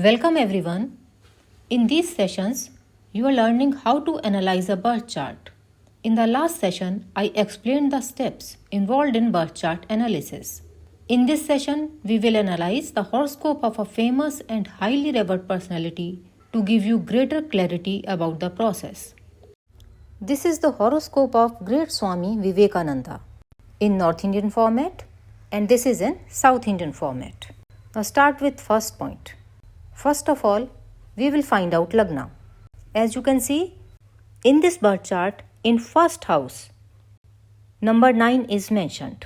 Welcome everyone. In these sessions, you are learning how to analyze a birth chart. In the last session, I explained the steps involved in birth chart analysis. In this session, we will analyze the horoscope of a famous and highly revered personality to give you greater clarity about the process. This is the horoscope of Great Swami Vivekananda in North Indian format, and this is in South Indian format. Now start with first point. First of all, we will find out Lagna. As you can see, in this birth chart, in first house, number 9 is mentioned.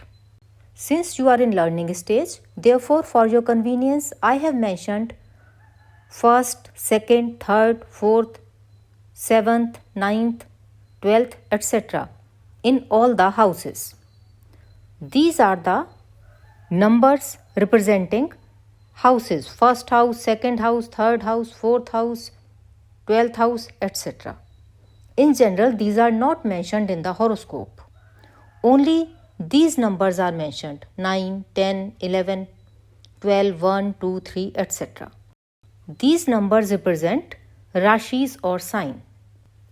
Since you are in learning stage, therefore for your convenience, I have mentioned first, second, third, fourth, 7th, 9th, 12th, etc. in all the houses. These are the numbers representing houses: first house, second house, third house, fourth house, 12th house, etc. In general, these are not mentioned in the horoscope. Only these numbers are mentioned: 9, 10, 11, 12, 1, 2, 3, etc. These numbers represent Rashis or sign.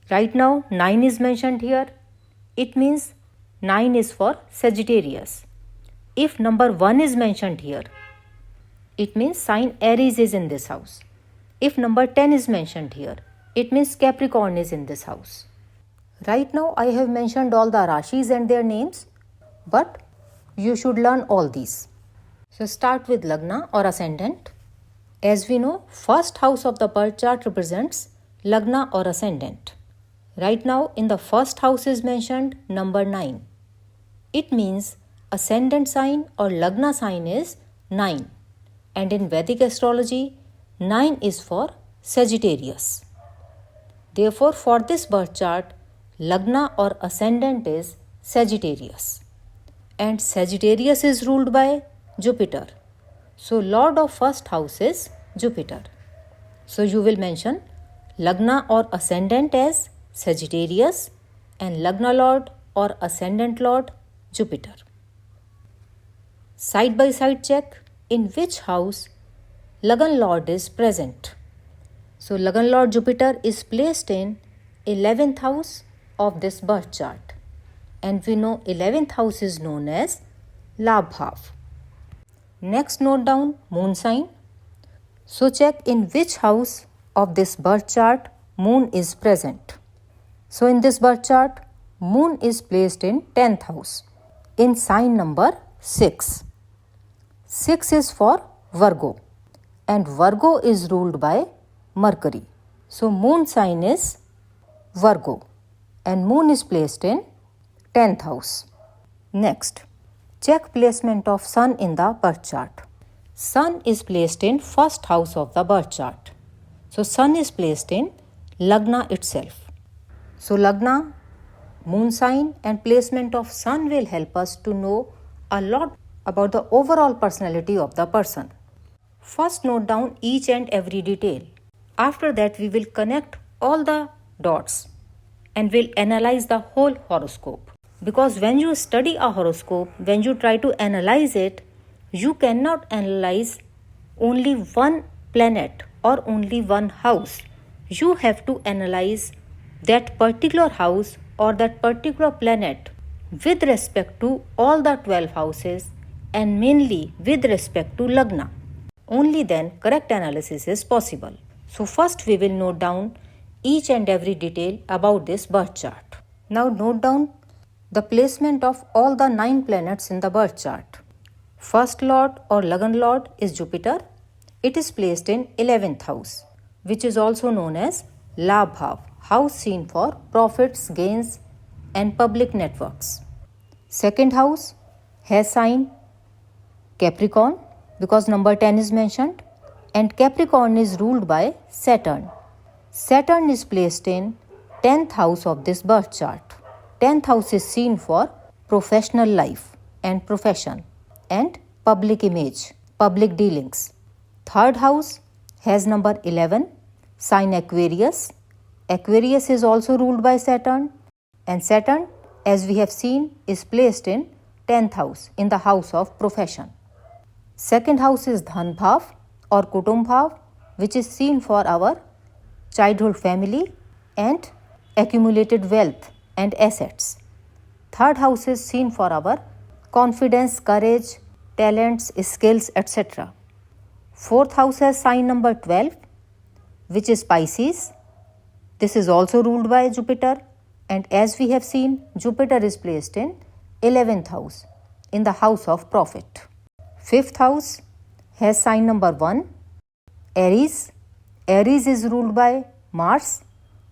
Right now, 9 is mentioned here. It means 9 is for Sagittarius. If number 1 is mentioned here, it means sign Aries is in this house. If number 10 is mentioned here, it means Capricorn is in this house. Right now, I have mentioned all the Rashis and their names, but you should learn all these. So start with Lagna or ascendant. As we know, first house of the birth chart represents Lagna or ascendant. Right now, in the first house is mentioned number 9. It means ascendant sign or Lagna sign is 9. And in Vedic astrology, 9 is for Sagittarius. Therefore, for this birth chart, Lagna or ascendant is Sagittarius. And Sagittarius is ruled by Jupiter. So, Lord of first house is Jupiter. So, you will mention Lagna or ascendant as Sagittarius and Lagna Lord or ascendant Lord Jupiter. Side by side check in which house Lagan Lord is present. So Lagan Lord Jupiter is placed in 11th house of this birth chart. And we know 11th house is known as Labh Bhav. Next, note down moon sign. So check in which house of this birth chart moon is present. So in this birth chart, moon is placed in 10th house in sign number 6. 6 is for Virgo, and Virgo is ruled by Mercury. So moon sign is Virgo and moon is placed in 10th house. Next, check placement of sun in the birth chart. Sun is placed in first house of the birth chart. So sun is placed in Lagna itself. So Lagna, moon sign and placement of sun will help us to know a lot about the overall personality of the person. First, note down each and every detail. After that, we will connect all the dots and will analyze the whole horoscope. Because when you study a horoscope, when you try to analyze it, you cannot analyze only one planet or only one house. You have to analyze that particular house or that particular planet with respect to all the 12 houses and mainly with respect to Lagna. Only then correct analysis is possible. So first we will note down each and every detail about this birth chart. Now note down the placement of all the 9 planets in the birth chart. First Lord or Lagan Lord is Jupiter. It is placed in 11th house, which is also known as Labh Bhav, house seen for profits, gains and public networks. Second house has sign Capricorn because number 10 is mentioned, and Capricorn is ruled by Saturn. Saturn is placed in 10th house of this birth chart. 10th house is seen for professional life and profession and public image, public dealings. Third house has number 11, sign Aquarius. Aquarius is also ruled by Saturn, and Saturn, as we have seen, is placed in 10th house in the house of profession. Second house is Dhan Bhav or Kutum Bhav, which is seen for our childhood family and accumulated wealth and assets. Third house is seen for our confidence, courage, talents, skills, etc. Fourth house has sign number 12, which is Pisces. This is also ruled by Jupiter, and as we have seen, Jupiter is placed in 11th house, in the house of profit. Fifth house has sign number 1, Aries. Aries is ruled by Mars.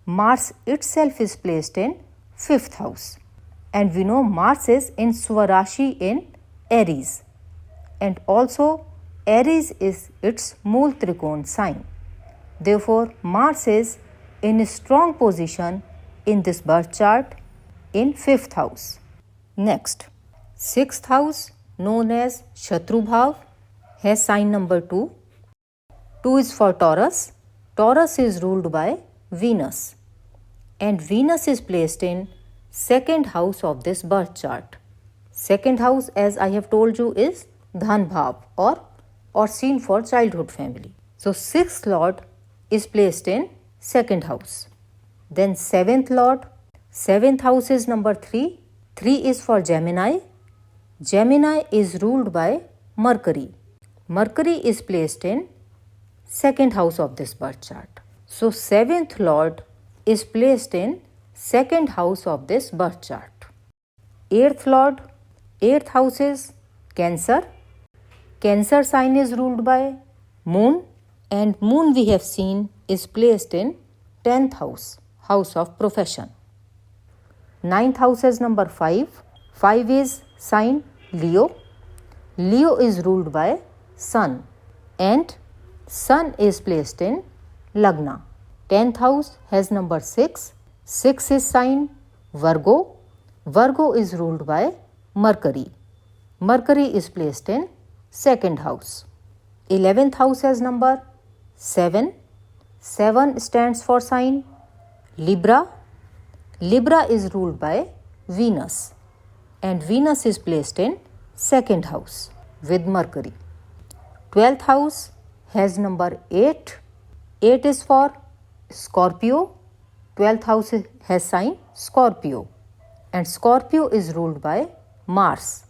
Mars itself is placed in 5th house. And we know Mars is in Swarashi in Aries. And also Aries is its Mool Trikon sign. Therefore, Mars is in a strong position in this birth chart in 5th house. Next, 6th house, known as Shatru Bhav, has sign number 2. 2 is for Taurus. Taurus is ruled by Venus. And Venus is placed in 2nd house of this birth chart. 2nd house, as I have told you, is Dhan Bhav or seen for childhood family. So 6th Lord is placed in 2nd house. Then 7th Lord, 7th house is number 3. 3 is for Gemini. Gemini is ruled by Mercury. Mercury is placed in 2nd house of this birth chart. So 7th Lord is placed in 2nd house of this birth chart. 8th Lord, 8th house is Cancer. Cancer sign is ruled by Moon, and Moon we have seen is placed in 10th house, house of profession. 9th house is number 5. 5 is sign Leo. Leo is ruled by Sun, and Sun is placed in Lagna. 10th house has number 6. 6 is sign Virgo. Virgo is ruled by Mercury. Mercury is placed in 2nd house. 11th house has number 7. 7 stands for sign Libra. Libra is ruled by Venus, and Venus is placed in 2nd house with Mercury. 12th house has number 8. 8 is for Scorpio. 12th house has sign Scorpio, and Scorpio is ruled by Mars.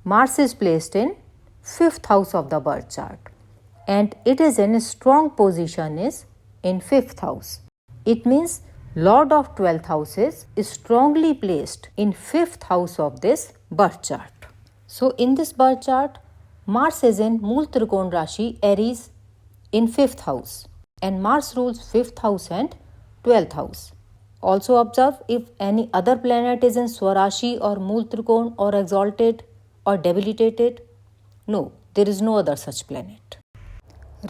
Mars is placed in 5th house of the birth chart, and it is in a strong position is in 5th house. It means Lord of 12th house is strongly placed in 5th house of this birth chart. So in this birth chart, Mars is in Mool Trikon Rashi Aries in 5th house, and Mars rules 5th house and 12th house. Also observe if any other planet is in Swarashi or Mool Trikon or exalted or debilitated. No, there is no other such planet.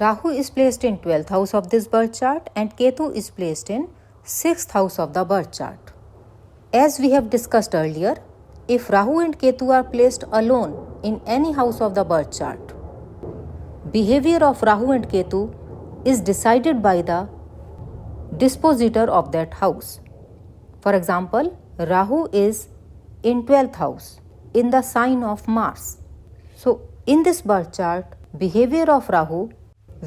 Rahu is placed in 12th house of this birth chart, and Ketu is placed in 6th house of the birth chart. As we have discussed earlier, if Rahu and Ketu are placed alone in any house of the birth chart, behavior of Rahu and Ketu is decided by the dispositor of that house. For example, Rahu is in 12th house in the sign of Mars. So in this birth chart, behavior of Rahu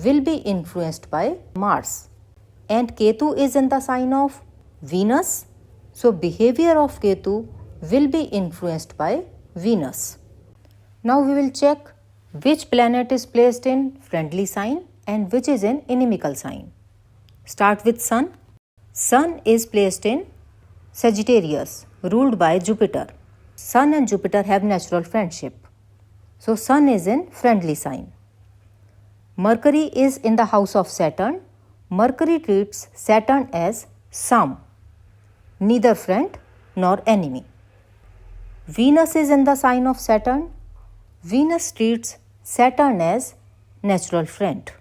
will be influenced by Mars, and Ketu is in the sign of Venus. So behavior of Ketu will be influenced by Venus. Now we will check which planet is placed in friendly sign and which is in inimical sign. Start with Sun. Sun is placed in Sagittarius, ruled by Jupiter. Sun and Jupiter have natural friendship. So Sun is in friendly sign. Mercury is in the house of Saturn. Mercury treats Saturn as Sam, neither friend nor enemy. Venus is in the sign of Saturn. Venus treats Saturn as natural friend.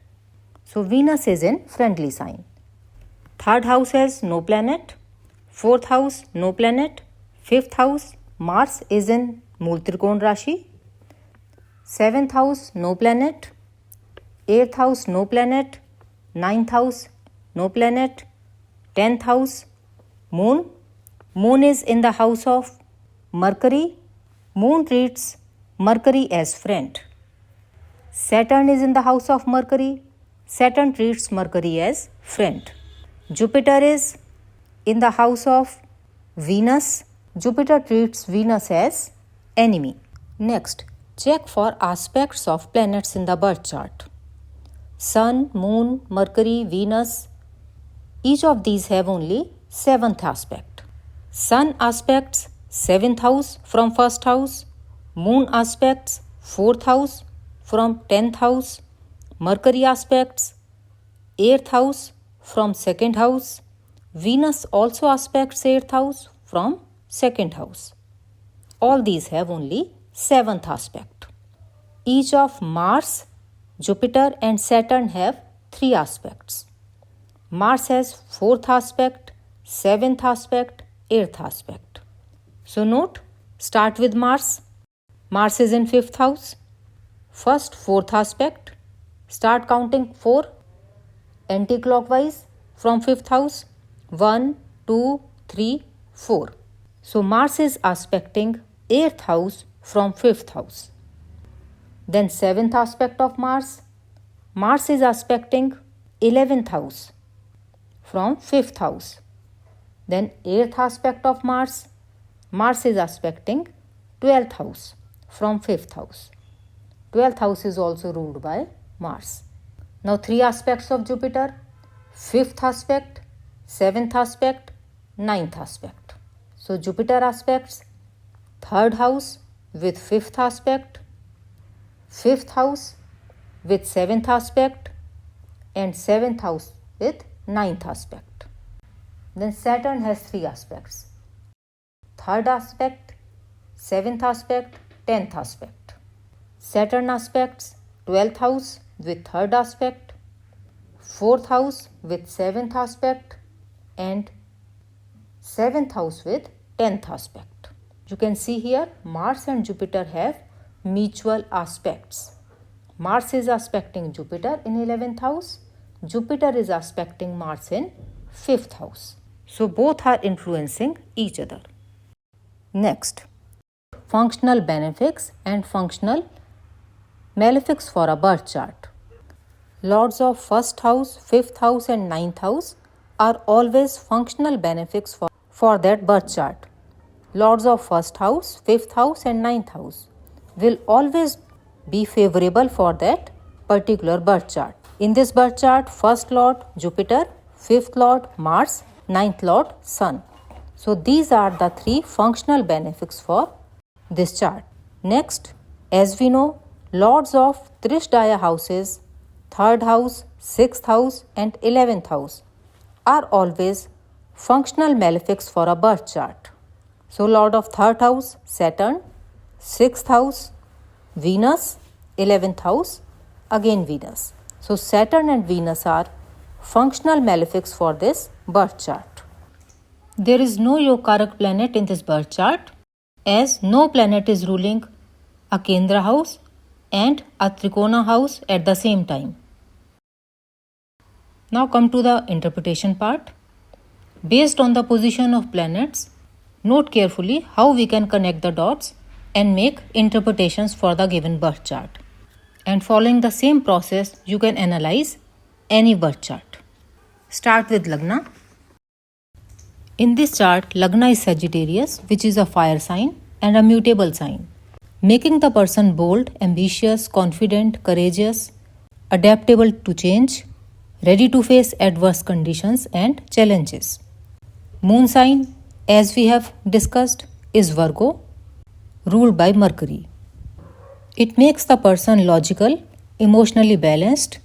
So Venus is in friendly sign. Third house has no planet. Fourth house, no planet. Fifth house, Mars is in Mool Trikon Rashi. Seventh house, no planet. Eighth house, no planet. Ninth house, no planet. 10th house, Moon. Moon is in the house of Mercury. Moon treats Mercury as friend. Saturn is in the house of Mercury. Saturn treats Mercury as friend. Jupiter is in the house of Venus. Jupiter treats Venus as enemy. Next, check for aspects of planets in the birth chart. Sun, Moon, Mercury, Venus, each of these have only 7th aspect. Sun aspects 7th house from 1st house, Moon aspects 4th house from 10th house, Mercury aspects 8th house from 2nd house, Venus also aspects 8th house from 2nd house. All these have only 7th aspect. Each of Mars, Jupiter and Saturn have 3 aspects. Mars has 4th aspect, 7th aspect, 8th aspect. So note, start with Mars. Mars is in 5th house. First 4th aspect. Start counting 4 anti-clockwise from 5th house. 1, 2, 3, 4. So Mars is aspecting 8th house from 5th house. Then 7th aspect of Mars. Mars is aspecting 11th house from 5th house. Then 8th aspect of Mars. Mars is aspecting 12th house from 5th house. 12th house is also ruled by Mars. Now 3 aspects of Jupiter. 5th aspect, 7th aspect, 9th aspect. So Jupiter aspects 3rd house with 5th aspect, 5th house with 7th aspect and 7th house with 9th aspect. Then Saturn has 3 aspects. 3rd aspect, 7th aspect, 10th aspect. Saturn aspects 12th house with 3rd aspect, 4th house with 7th aspect and 7th house with 10th aspect. You can see here Mars and Jupiter have mutual aspects. Mars is aspecting Jupiter in 11th house. Jupiter is aspecting Mars in 5th house. So both are influencing each other. Next, functional benefics and functional malefics for a birth chart. Lords of 1st house, 5th house and 9th house are always functional benefics for that birth chart. Lords of 1st house, 5th house and 9th house will always be favorable for that particular birth chart. In this birth chart, 1st Lord Jupiter, 5th Lord Mars, 9th Lord Sun. So these are the 3 functional benefics for this chart. Next, as we know, Lords of Trishdaya houses, 3rd house, 6th house and 11th house are always functional malefics for a birth chart. So Lord of 3rd house, Saturn, 6th house, Venus, 11th house, again Venus. So Saturn and Venus are functional malefics for this birth chart. There is no Yogacarak planet in this birth chart, as no planet is ruling a Kendra house and a Trikona house at the same time. Now come to the interpretation part. Based on the position of planets, note carefully how we can connect the dots and make interpretations for the given birth chart. And following the same process, you can analyze any birth chart. Start with Lagna. In this chart, Lagna is Sagittarius, which is a fire sign and a mutable sign, making the person bold, ambitious, confident, courageous, adaptable to change, ready to face adverse conditions and challenges. Moon sign, as we have discussed, is Virgo, ruled by Mercury. It makes the person logical, emotionally balanced,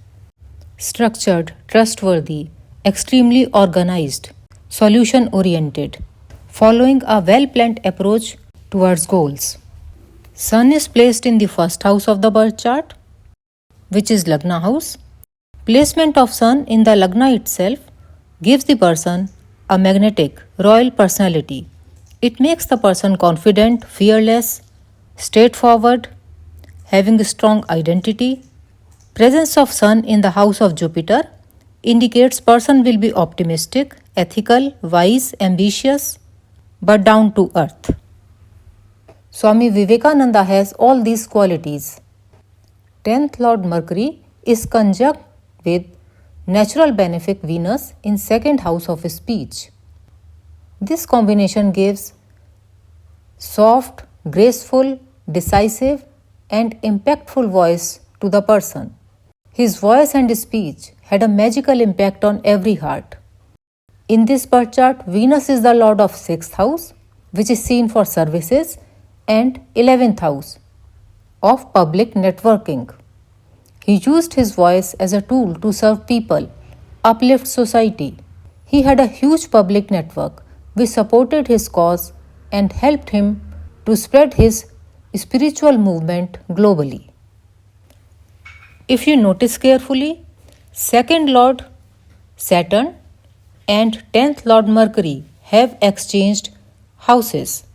structured, trustworthy, extremely organized, solution-oriented, following a well-planned approach towards goals. Sun is placed in the 1st house of the birth chart, which is Lagna house. Placement of Sun in the Lagna itself gives the person a magnetic, royal personality. It makes the person confident, fearless, straightforward, having a strong identity. Presence of Sun in the house of Jupiter indicates person will be optimistic, ethical, wise, ambitious, but down to earth. Swami Vivekananda has all these qualities. 10th Lord Mercury is conjunct with natural benefic Venus in second house of speech. This combination gives soft, graceful, decisive and impactful voice to the person. His voice and speech had a magical impact on every heart. In this birth chart, Venus is the lord of 6th house, which is seen for services, and 11th house of public networking. He used his voice as a tool to serve people, uplift society. He had a huge public network which supported his cause and helped him to spread his spiritual movement globally. If you notice carefully, 2nd Lord Saturn and 10th Lord Mercury have exchanged houses.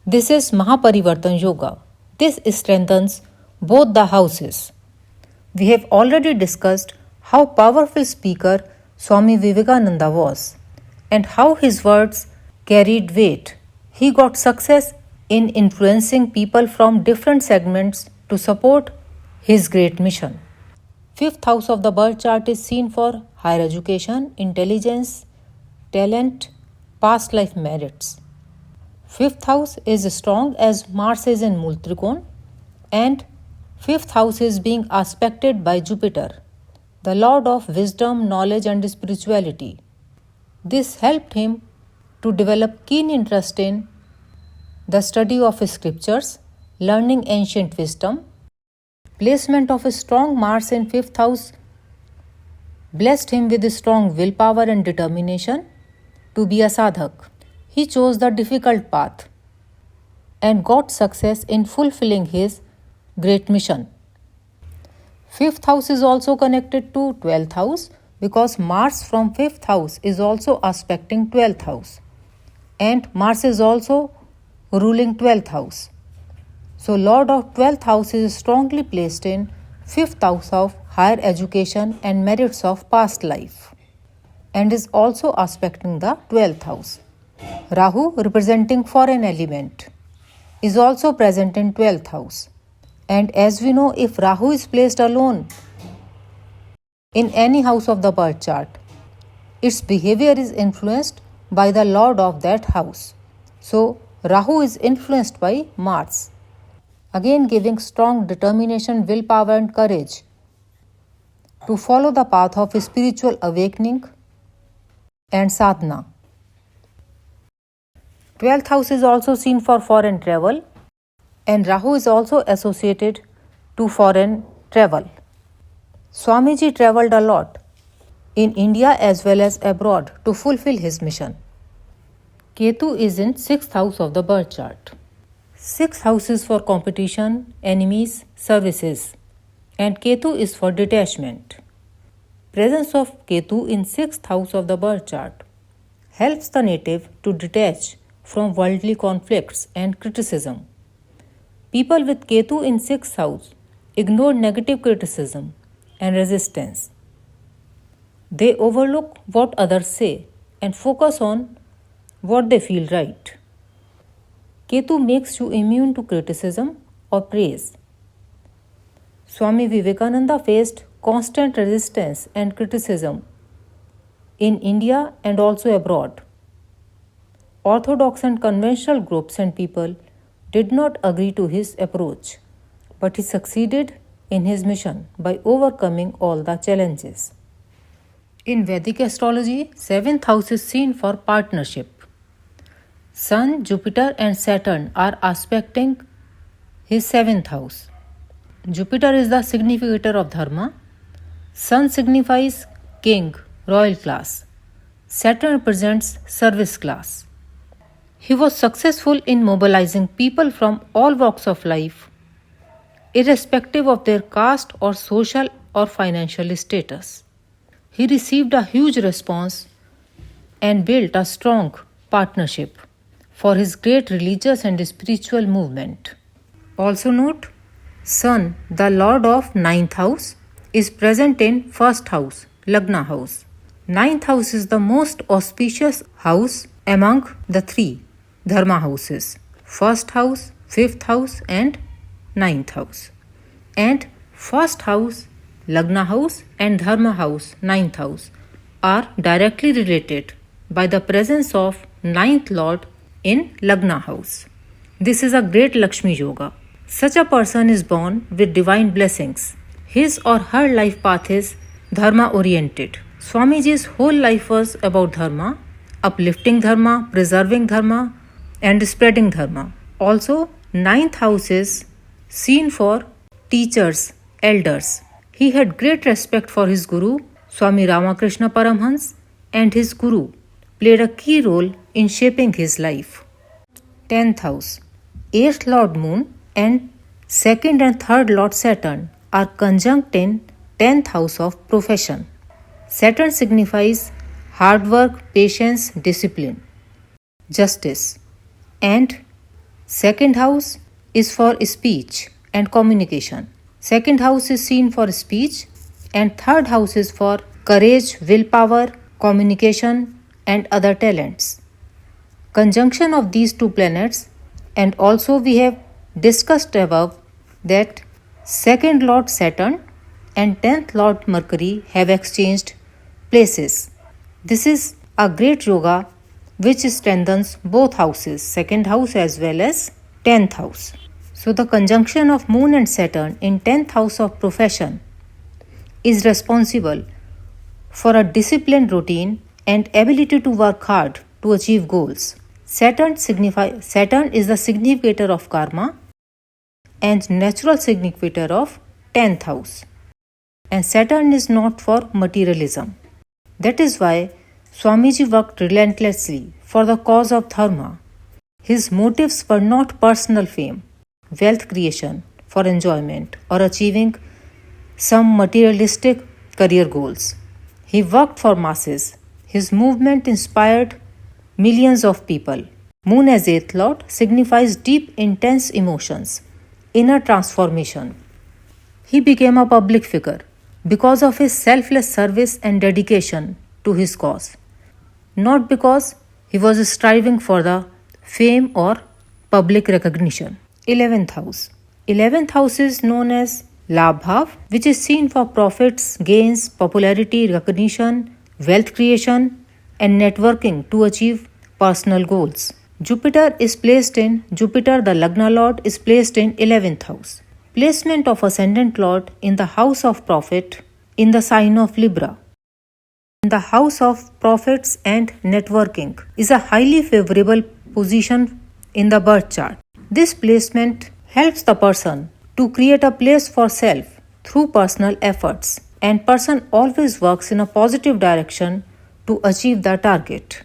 This is Mahaparivartan Yoga. This strengthens both the houses. We have already discussed how powerful speaker Swami Vivekananda was and how his words carried weight. He got success in influencing people from different segments to support his great mission. 5th house of the birth chart is seen for higher education, intelligence, talent, past life merits. 5th house is strong as Mars is in Mool Trikon, and 5th house is being aspected by Jupiter, the lord of wisdom, knowledge and spirituality. This helped him to develop keen interest in the study of scriptures, learning ancient wisdom. Placement of a strong Mars in 5th house blessed him with strong willpower and determination to be a sadhak. He chose the difficult path and got success in fulfilling his great mission. 5th house is also connected to 12th house because Mars from 5th house is also aspecting 12th house, and Mars is also ruling 12th house. So Lord of 12th house is strongly placed in 5th house of higher education and merits of past life, and is also aspecting the 12th house. Rahu, representing foreign element, is also present in 12th house. And as we know, if Rahu is placed alone in any house of the birth chart, its behavior is influenced by the lord of that house. So Rahu is influenced by Mars, again giving strong determination, willpower and courage to follow the path of spiritual awakening and sadhana. 12th house is also seen for foreign travel, and Rahu is also associated to foreign travel. Swamiji travelled a lot in India as well as abroad to fulfill his mission. Ketu is in 6th house of the birth chart. 6th house is for competition, enemies, services, and Ketu is for detachment. Presence of Ketu in 6th house of the birth chart helps the native to detach from worldly conflicts and criticism. People with Ketu in 6th house ignore negative criticism and resistance. They overlook what others say and focus on what they feel right. Ketu makes you immune to criticism or praise. Swami Vivekananda faced constant resistance and criticism in India and also abroad. Orthodox and conventional groups and people did not agree to his approach, but he succeeded in his mission by overcoming all the challenges. In Vedic astrology, 7th house is seen for partnership. Sun, Jupiter and Saturn are aspecting his 7th house. Jupiter is the significator of dharma. Sun signifies king, royal class. Saturn represents service class. He was successful in mobilizing people from all walks of life, irrespective of their caste or social or financial status. He received a huge response and built a strong partnership for his great religious and spiritual movement. Also note, Sun, the lord of 9th house, is present in 1st house, Lagna house. 9th house is the most auspicious house among the 3 dharma houses: 1st house, 5th house and 9th house. And 1st house Lagna house and Dharma house, 9th house, are directly related by the presence of 9th Lord in Lagna house. This is a great Lakshmi Yoga. Such a person is born with divine blessings. His or her life path is Dharma oriented. Swamiji's whole life was about Dharma, uplifting Dharma, preserving Dharma, and spreading Dharma. Also, 9th house is seen for teachers, elders. He had great respect for his Guru, Swami Ramakrishna Paramhans, and his Guru played a key role in shaping his life. 10th house. 8th Lord Moon and 2nd and 3rd Lord Saturn are conjunct in 10th house of profession. Saturn signifies hard work, patience, discipline, justice. And 2nd house is for speech and communication. 2nd house is seen for speech and 3rd house is for courage, willpower, communication and other talents. Conjunction of these two planets, and also we have discussed above that 2nd Lord Saturn and 10th Lord Mercury have exchanged places. This is a great yoga which strengthens both houses, 2nd house as well as 10th house. So the conjunction of Moon and Saturn in 10th house of profession is responsible for a disciplined routine and ability to work hard to achieve goals. Saturn is the significator of karma and natural significator of 10th house. And Saturn is not for materialism. That is why Swamiji worked relentlessly for the cause of Dharma. His motives were not personal fame, wealth creation for enjoyment, or achieving some materialistic career goals. He worked for masses. His movement inspired millions of people. Moon as 8th Lord signifies deep, intense emotions, inner transformation. He became a public figure because of his selfless service and dedication to his cause, not because he was striving for the fame or public recognition. 11th house. 11th house is known as Labh Bhav, which is seen for profits, gains, popularity, recognition, wealth creation, and networking to achieve personal goals. Jupiter, the Lagna Lord, is placed in 11th house. Placement of Ascendant Lord in the house of profit in the sign of Libra, in the house of profits and networking, is a highly favorable position in the birth chart. This placement helps the person to create a place for self through personal efforts, and person always works in a positive direction to achieve the target.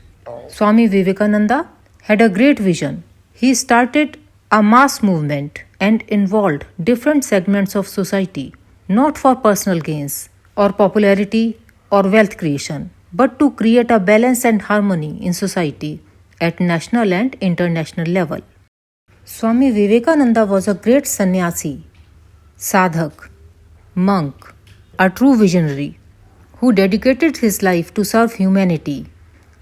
Swami Vivekananda had a great vision. He started a mass movement and involved different segments of society, not for personal gains or popularity or wealth creation, but to create a balance and harmony in society at national and international level. Swami Vivekananda was a great sannyasi, sadhak, monk, a true visionary who dedicated his life to serve humanity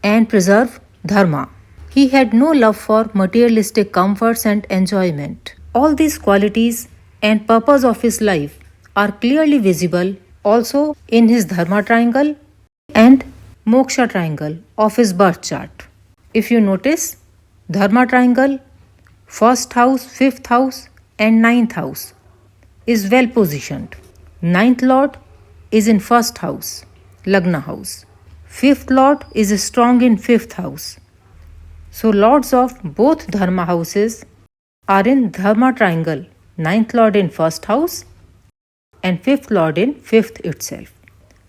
and preserve dharma. He had no love for materialistic comforts and enjoyment. All these qualities and purpose of his life are clearly visible also in his dharma triangle and moksha triangle of his birth chart. If you notice, dharma triangle, 1st house, 5th house and 9th house is well positioned. 9th Lord is in 1st house, Lagna house. 5th Lord is strong in 5th house. So lords of both dharma houses are in dharma triangle, 9th Lord in 1st house and 5th Lord in 5th itself.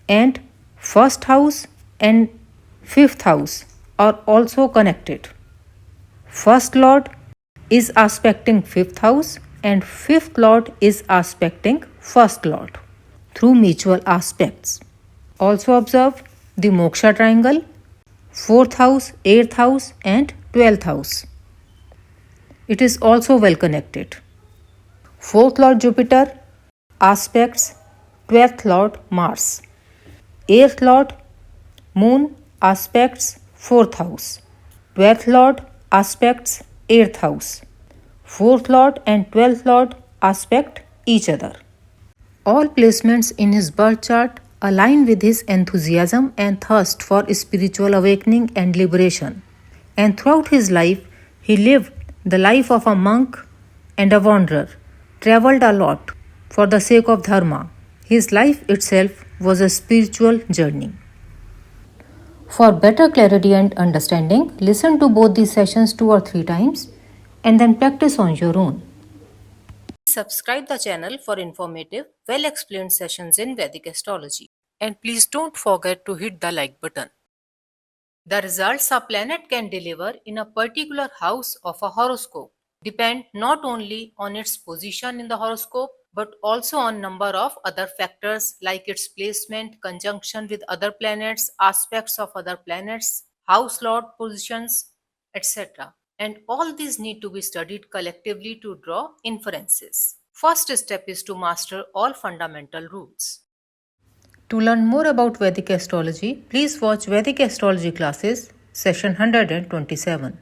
And 1st house and 5th house are also connected. 1st Lord is aspecting 5th house and 5th Lord is aspecting 1st Lord through mutual aspects. Also observe the moksha triangle, 4th house, 8th house and 12th house. It is also well connected. 4th Lord Jupiter aspects 12th Lord Mars. 8th Lord Moon aspects 4th house. 12th Lord aspects 8th house. 4th Lord and 12th Lord aspect each other. All placements in his birth chart align with his enthusiasm and thirst for spiritual awakening and liberation. And throughout his life, he lived the life of a monk and a wanderer, traveled a lot for the sake of Dharma. His life itself was a spiritual journey. For better clarity and understanding, listen to both these sessions 2 or 3 times and then practice on your own. Subscribe the channel for informative, well-explained sessions in Vedic astrology. And please don't forget to hit the like button. The results a planet can deliver in a particular house of a horoscope depend not only on its position in the horoscope but also on number of other factors like its placement, conjunction with other planets, aspects of other planets, house lord positions, etc. And all these need to be studied collectively to draw inferences. First step is to master all fundamental rules. To learn more about Vedic astrology, please watch Vedic astrology classes, session 127.